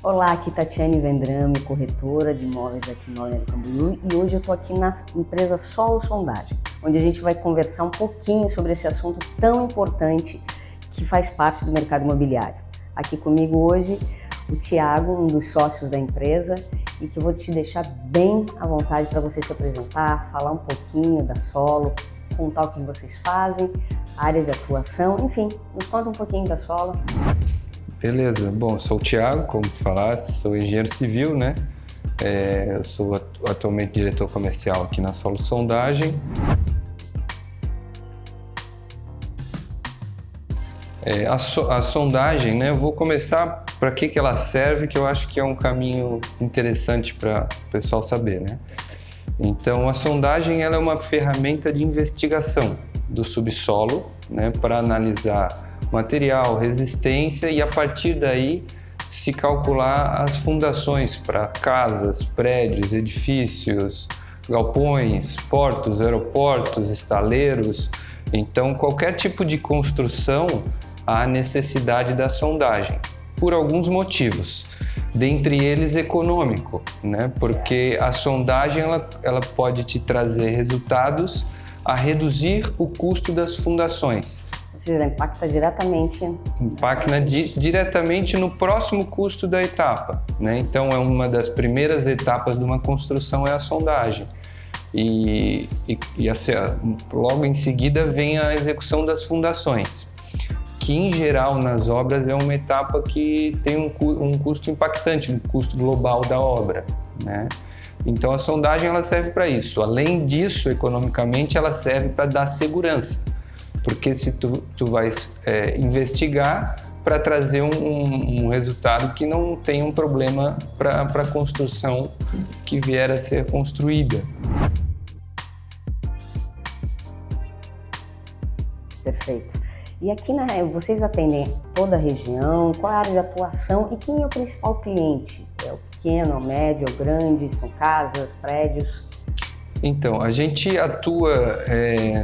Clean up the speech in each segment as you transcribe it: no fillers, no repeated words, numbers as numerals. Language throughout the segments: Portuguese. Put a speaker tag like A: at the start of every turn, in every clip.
A: Olá, aqui Tatiane Vendrame, corretora de imóveis aqui em Balneário Camboriú, e hoje eu estou aqui na empresa Solo Sondagem, onde a gente vai conversar um pouquinho sobre esse assunto tão importante que faz parte do mercado imobiliário. Aqui comigo hoje o Thiago, um dos sócios da empresa, e que eu vou te deixar bem à vontade para você se apresentar, falar um pouquinho da Solo, contar o que vocês fazem, área de atuação, enfim, nos conta um pouquinho da Solo.
B: Beleza, bom, sou o Thiago, como falaste, sou engenheiro civil, né? Eu sou atualmente diretor comercial aqui na Solo Sondagem. A sondagem, né? Eu vou começar para que ela serve, que eu acho que é um caminho interessante para o pessoal saber, né? Então, a sondagem ela é uma ferramenta de investigação do subsolo, né? Para analisar material, resistência e a partir daí se calcular as fundações para casas, prédios, edifícios, galpões, portos, aeroportos, estaleiros. Então, qualquer tipo de construção há necessidade da sondagem, por alguns motivos, dentre eles econômico, né? Porque a sondagem ela pode te trazer resultados a reduzir o custo das fundações.
A: Ou seja, impacta diretamente.
B: Impacta diretamente no próximo custo da etapa, né? Então, é uma das primeiras etapas de uma construção é a sondagem. E logo em seguida vem a execução das fundações, que em geral nas obras é uma etapa que tem um custo impactante no custo global da obra, né? Então a sondagem ela serve para isso. Além disso, economicamente, ela serve para dar segurança, porque se tu vais investigar para trazer um resultado que não tenha um problema para a construção que vier a ser construída.
A: Perfeito. E aqui vocês atendem toda a região, qual é a área de atuação e quem é o principal cliente? É o pequeno, é o médio, é o grande, são casas, prédios?
B: Então, a gente atua,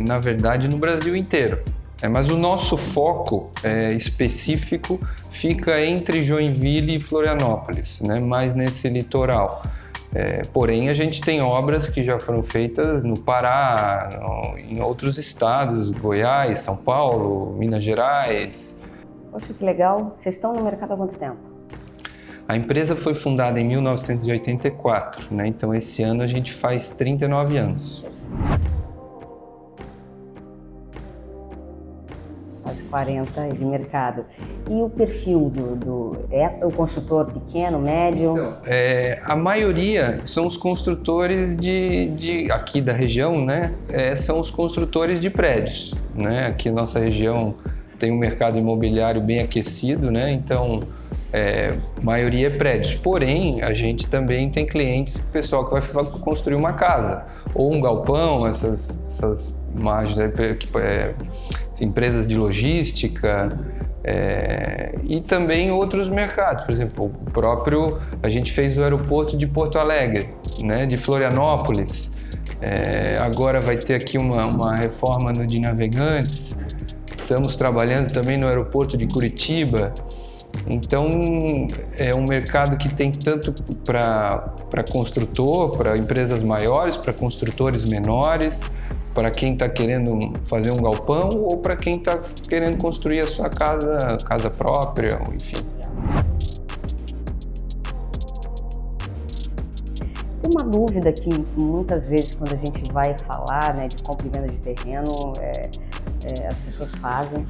B: na verdade, no Brasil inteiro. Mas o nosso foco específico fica entre Joinville e Florianópolis, né? Mais nesse litoral. Porém, a gente tem obras que já foram feitas no Pará, em outros estados, Goiás, São Paulo, Minas Gerais.
A: Poxa, que legal! Vocês estão no mercado há quanto tempo?
B: A empresa foi fundada em 1984, né? Então esse ano a gente faz 39 anos.
A: Quase 40 de mercado. E o perfil é o construtor pequeno, médio?
B: Então, a maioria são os construtores aqui da região, né? São os construtores de prédios, né? Aqui na nossa região tem um mercado imobiliário bem aquecido, né? Então, maioria é prédios. Porém, a gente também tem clientes, pessoal que vai construir uma casa ou um galpão, essas imagens, empresas de logística e também outros mercados. Por exemplo, a gente fez o aeroporto de Porto Alegre, né? De Florianópolis. Agora vai ter aqui uma reforma no de Navegantes. Estamos trabalhando também no aeroporto de Curitiba. Então, é um mercado que tem tanto para construtor, para empresas maiores, para construtores menores, para quem está querendo fazer um galpão ou para quem está querendo construir a sua casa própria, enfim.
A: Tem uma dúvida que muitas vezes quando a gente vai falar, né, de compra e venda de terreno, as pessoas fazem,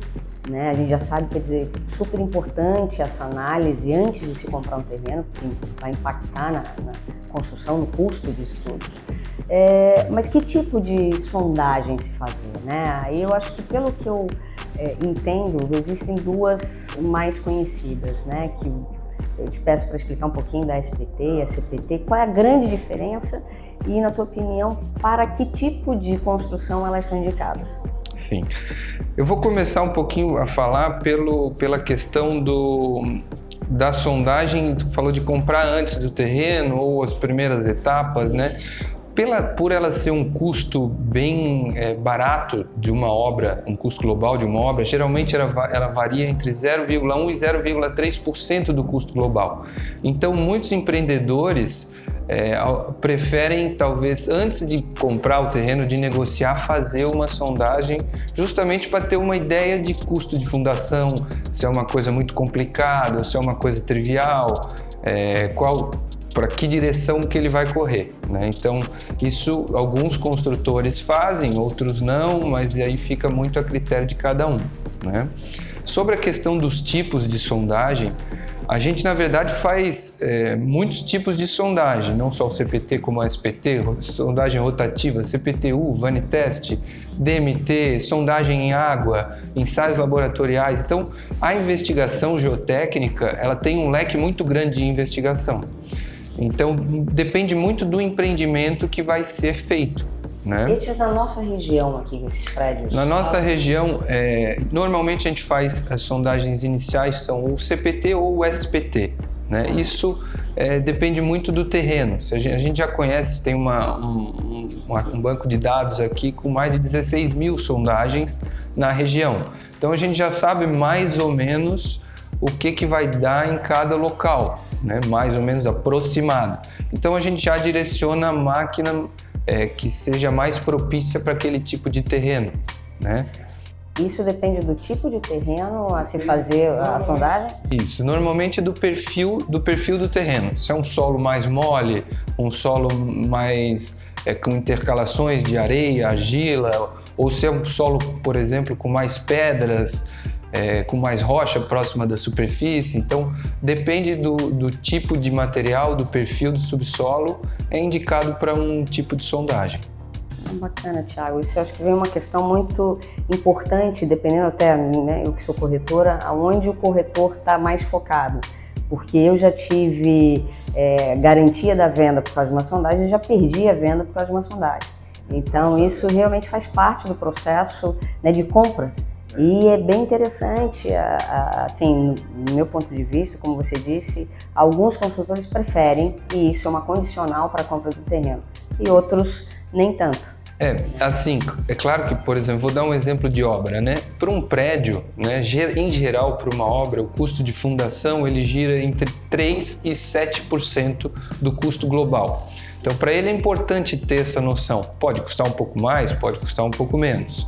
A: né? A gente já sabe que é super importante essa análise antes de se comprar um terreno, porque vai impactar na construção, no custo disso tudo. Mas que tipo de sondagem se fazer, né? Aí eu acho que pelo que eu entendo, existem duas mais conhecidas, né? Que eu te peço para explicar um pouquinho da SPT e a CPT, qual é a grande diferença e, na tua opinião, para que tipo de construção elas são indicadas?
B: Sim. Eu vou começar um pouquinho a falar pela questão da sondagem. Tu falou de comprar antes do terreno ou as primeiras etapas, né? por ela ser um custo bem barato de uma obra, um custo global de uma obra, geralmente ela varia entre 0,1% e 0,3% do custo global. Então, muitos empreendedores preferem, talvez, antes de comprar o terreno, de negociar, fazer uma sondagem justamente para ter uma ideia de custo de fundação, se é uma coisa muito complicada, ou se é uma coisa trivial, para que direção que ele vai correr, né? Então, isso alguns construtores fazem, outros não, mas aí fica muito a critério de cada um, né? Sobre a questão dos tipos de sondagem, a gente, na verdade, faz muitos tipos de sondagem, não só o CPT como a SPT, sondagem rotativa, CPTU, Vanitest, DMT, sondagem em água, ensaios laboratoriais. Então, a investigação geotécnica, ela tem um leque muito grande de investigação. Então, depende muito do empreendimento que vai ser feito, né?
A: Esse é da nossa região aqui, esses prédios?
B: Na nossa região, normalmente a gente faz as sondagens iniciais, são o CPT ou o SPT, né? Isso depende muito do terreno. A gente já conhece, tem um banco de dados aqui com mais de 16 mil sondagens na região. Então, a gente já sabe mais ou menos o que vai dar em cada local, né? Mais ou menos aproximado. Então a gente já direciona a máquina que seja mais propícia para aquele tipo de terreno, né?
A: Isso depende do tipo de terreno a se fazer a sondagem?
B: Isso, normalmente é do perfil do terreno. Se é um solo mais mole, um solo mais com intercalações de areia, argila, ou se é um solo, por exemplo, com mais pedras, com mais rocha próxima da superfície. Então, depende do tipo de material, do perfil do subsolo, é indicado para um tipo de sondagem.
A: Bacana, Thiago. Isso eu acho que vem uma questão muito importante, dependendo até, né, eu que sou corretora, aonde o corretor está mais focado. Porque eu já tive garantia da venda por causa de uma sondagem e já perdi a venda por causa de uma sondagem. Então, isso realmente faz parte do processo, né, de compra. E é bem interessante, assim, no meu ponto de vista, como você disse, alguns construtores preferem, e isso é uma condicional para a compra do terreno, e outros nem tanto.
B: Assim, é claro que, por exemplo, vou dar um exemplo de obra, né? Para um prédio, né, em geral, para uma obra, o custo de fundação, ele gira entre 3% e 7% do custo global. Então, para ele é importante ter essa noção. Pode custar um pouco mais, pode custar um pouco menos.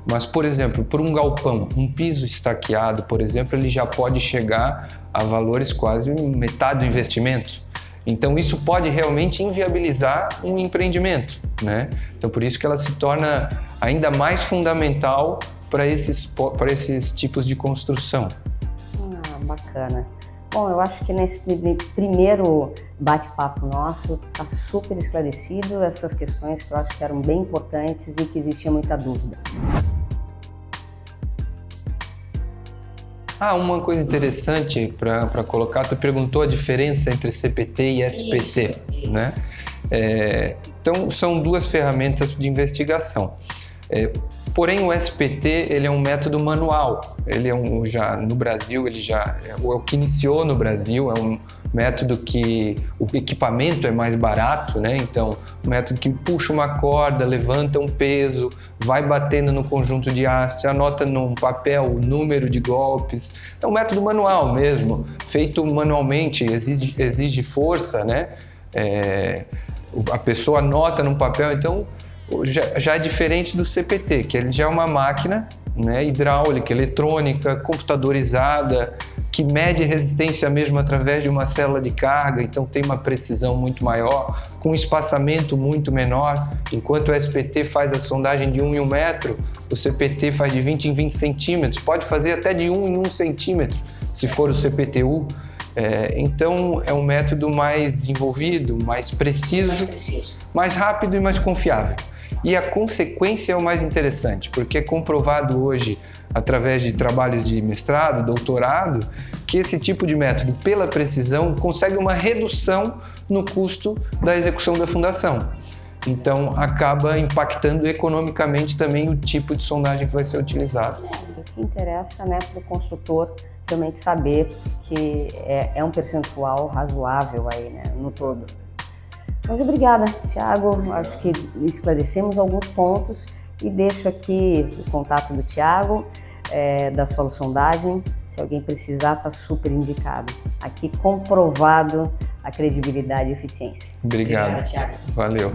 B: Mas, por exemplo, por um galpão, um piso estaqueado, por exemplo, ele já pode chegar a valores quase metade do investimento. Então, isso pode realmente inviabilizar um empreendimento, né? Então, por isso que ela se torna ainda mais fundamental para esses tipos de construção.
A: Bacana. Bom, eu acho que nesse primeiro bate-papo nosso está super esclarecido essas questões que eu acho que eram bem importantes e que existia muita dúvida.
B: Uma coisa interessante para colocar, tu perguntou a diferença entre CPT e SPT, isso. Né? Então, são duas ferramentas de investigação. Porém, o SPT ele é um método manual. Ele é no Brasil, é o que iniciou no Brasil. É um método que o equipamento é mais barato, né? Então, um método que puxa uma corda, levanta um peso, vai batendo no conjunto de hastes, anota num papel o número de golpes. É um método manual mesmo, feito manualmente, exige força, né? A pessoa anota num papel, então já é diferente do CPT, que ele já é uma máquina, né, hidráulica, eletrônica, computadorizada, que mede resistência mesmo através de uma célula de carga, então tem uma precisão muito maior, com um espaçamento muito menor. Enquanto o SPT faz a sondagem de 1 em 1 metro, o CPT faz de 20 em 20 centímetros, pode fazer até de 1 em 1 centímetro, se for o CPTU. Então é um método mais desenvolvido, mais preciso, mais rápido e mais confiável. E a consequência é o mais interessante, porque é comprovado hoje, através de trabalhos de mestrado, doutorado, que esse tipo de método, pela precisão, consegue uma redução no custo da execução da fundação. Então, acaba impactando economicamente também o tipo de sondagem que vai ser utilizado.
A: O que interessa, né, para o construtor realmente saber que é um percentual razoável aí, né, no todo. Mas obrigada, Thiago. Acho que esclarecemos alguns pontos e deixo aqui o contato do Thiago, da Solo Sondagem. Se alguém precisar, está super indicado. Aqui comprovado a credibilidade e eficiência.
B: Obrigado.
A: Obrigada, Thiago.
B: Valeu.